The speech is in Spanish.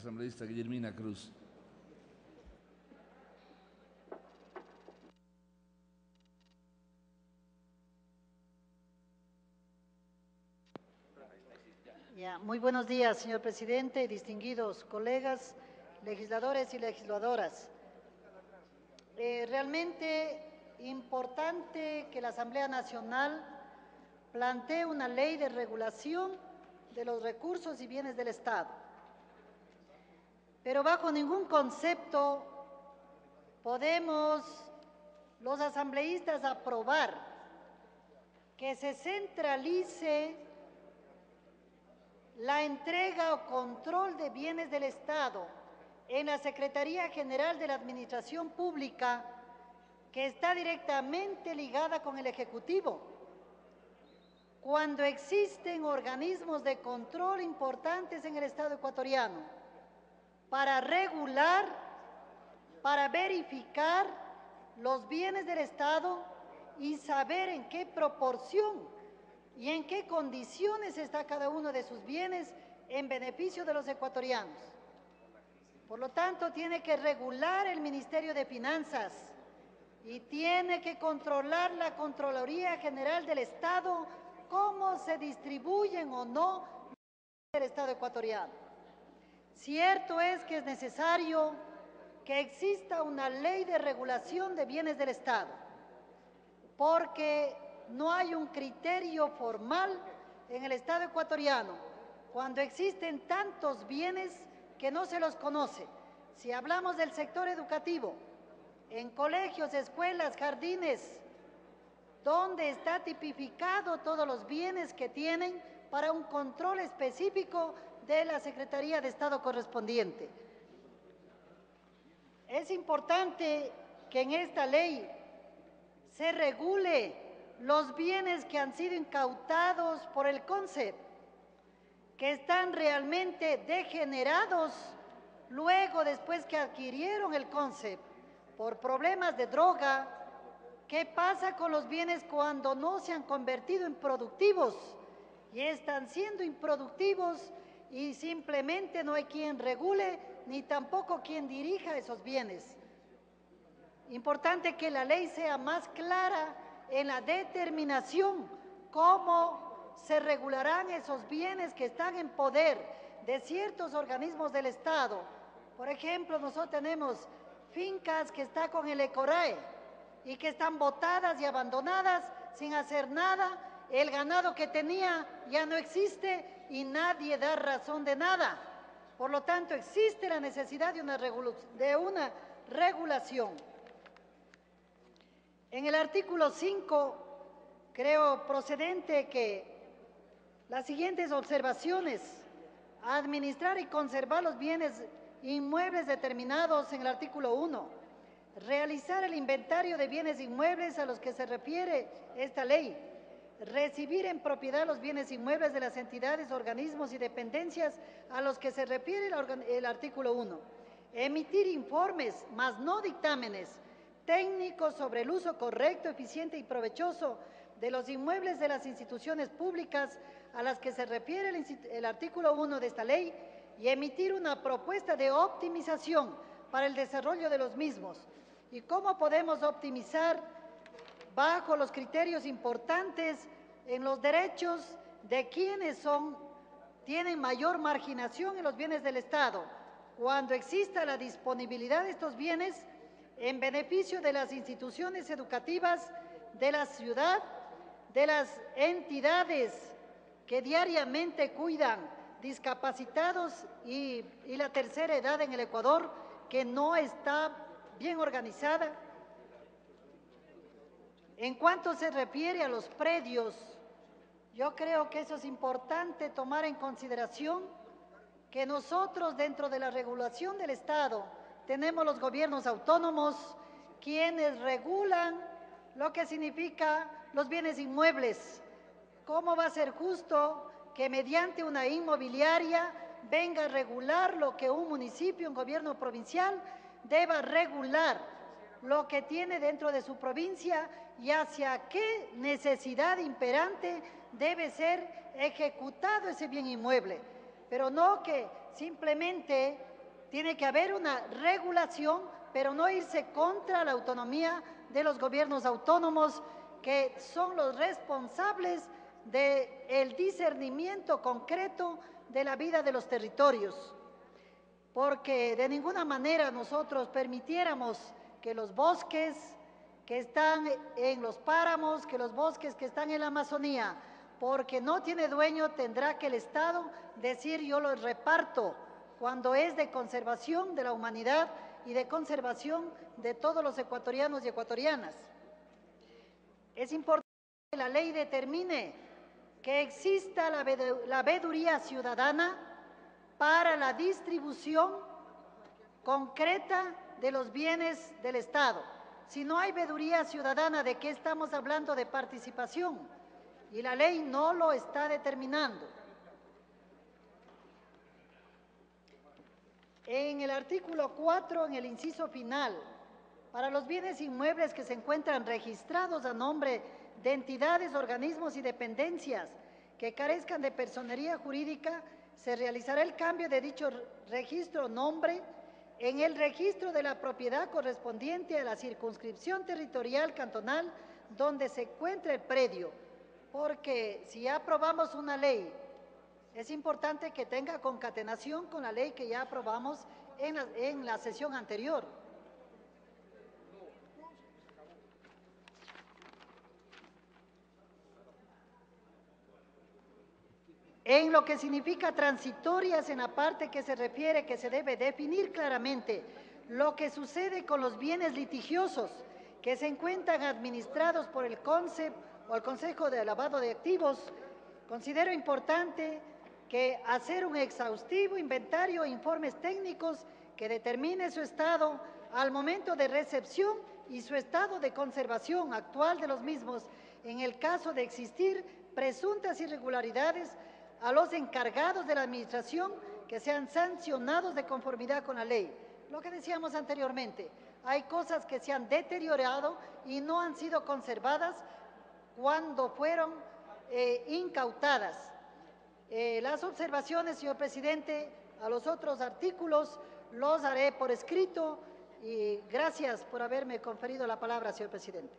asambleísta Guillermina Cruz. Muy buenos días, señor presidente, distinguidos colegas, legisladores y legisladoras. Realmente importante que la Asamblea Nacional plantee una ley de regulación de los recursos y bienes del Estado. Pero bajo ningún concepto podemos los asambleístas aprobar que se centralice la entrega o control de bienes del Estado en la Secretaría General de la Administración Pública, que está directamente ligada con el Ejecutivo, cuando existen organismos de control importantes en el Estado ecuatoriano para regular, para verificar los bienes del Estado y saber en qué proporción y en qué condiciones está cada uno de sus bienes en beneficio de los ecuatorianos. Por lo tanto, tiene que regular el Ministerio de Finanzas y tiene que controlar la Contraloría General del Estado cómo se distribuyen o no del Estado ecuatoriano. Cierto es que es necesario que exista una ley de regulación de bienes del Estado, porque no hay un criterio formal en el Estado ecuatoriano cuando existen tantos bienes que no se los conoce. Si hablamos del sector educativo, en colegios, escuelas, jardines, donde está tipificado todos los bienes que tienen para un control específico de la Secretaría de Estado correspondiente. Es importante que en esta ley se regule los bienes que han sido incautados por el CONCEP, que están realmente degenerados luego, después que adquirieron el CONCEP, por problemas de droga. ¿Qué pasa con los bienes cuando no se han convertido en productivos y están siendo improductivos y simplemente no hay quien regule ni tampoco quien dirija esos bienes? Importante que la ley sea más clara en la determinación cómo se regularán esos bienes que están en poder de ciertos organismos del Estado. Por ejemplo, nosotros tenemos fincas que están con el ECORAE y que están botadas y abandonadas sin hacer nada. El ganado que tenía ya no existe y nadie da razón de nada. Por lo tanto, existe la necesidad de una regulación. En el artículo 5, creo procedente que las siguientes observaciones: administrar y conservar los bienes inmuebles determinados en el artículo 1, realizar el inventario de bienes inmuebles a los que se refiere esta ley, recibir en propiedad los bienes inmuebles de las entidades, organismos y dependencias a los que se refiere el artículo 1, emitir informes, mas no dictámenes, técnicos sobre el uso correcto, eficiente y provechoso de los inmuebles de las instituciones públicas a las que se refiere el artículo 1 de esta ley, y emitir una propuesta de optimización para el desarrollo de los mismos. ¿Y cómo podemos optimizar? Bajo los criterios importantes en los derechos de quienes tienen mayor marginación en los bienes del Estado, cuando exista la disponibilidad de estos bienes en beneficio de las instituciones educativas de la ciudad, de las entidades que diariamente cuidan discapacitados y la tercera edad en el Ecuador, que no está bien organizada. En cuanto se refiere a los predios, yo creo que eso es importante tomar en consideración, que nosotros dentro de la regulación del Estado tenemos los gobiernos autónomos, quienes regulan lo que significa los bienes inmuebles. ¿Cómo va a ser justo que mediante una inmobiliaria venga a regular lo que un municipio, un gobierno provincial, deba regular lo que tiene dentro de su provincia y hacia qué necesidad imperante debe ser ejecutado ese bien inmueble? Pero no que simplemente tiene que haber una regulación, pero no irse contra la autonomía de los gobiernos autónomos, que son los responsables del discernimiento concreto de la vida de los territorios. Porque de ninguna manera nosotros permitiéramos que los bosques que están en los páramos, que los bosques que están en la Amazonía, porque no tiene dueño, tendrá que el Estado decir yo los reparto, cuando es de conservación de la humanidad y de conservación de todos los ecuatorianos y ecuatorianas. Es importante que la ley determine que exista la veeduría ciudadana para la distribución concreta de los bienes del Estado. Si no hay veeduría ciudadana, ¿de qué estamos hablando de participación? Y la ley no lo está determinando. En el artículo 4, en el inciso final, para los bienes inmuebles que se encuentran registrados a nombre de entidades, organismos y dependencias que carezcan de personería jurídica, se realizará el cambio de dicho registro nombre en el registro de la propiedad correspondiente a la circunscripción territorial cantonal donde se encuentre el predio, porque si ya aprobamos una ley, es importante que tenga concatenación con la ley que ya aprobamos en la sesión anterior. En lo que significa transitorias, en la parte que se refiere que se debe definir claramente lo que sucede con los bienes litigiosos que se encuentran administrados por el CONCEP o el Consejo de Lavado de Activos. Considero importante que hacer un exhaustivo inventario e informes técnicos que determine su estado al momento de recepción y su estado de conservación actual de los mismos, en el caso de existir presuntas irregularidades, a los encargados de la administración que sean sancionados de conformidad con la ley. Lo que decíamos anteriormente, hay cosas que se han deteriorado y no han sido conservadas cuando fueron incautadas. Las observaciones, señor presidente, a los otros artículos los haré por escrito y gracias por haberme conferido la palabra, señor presidente.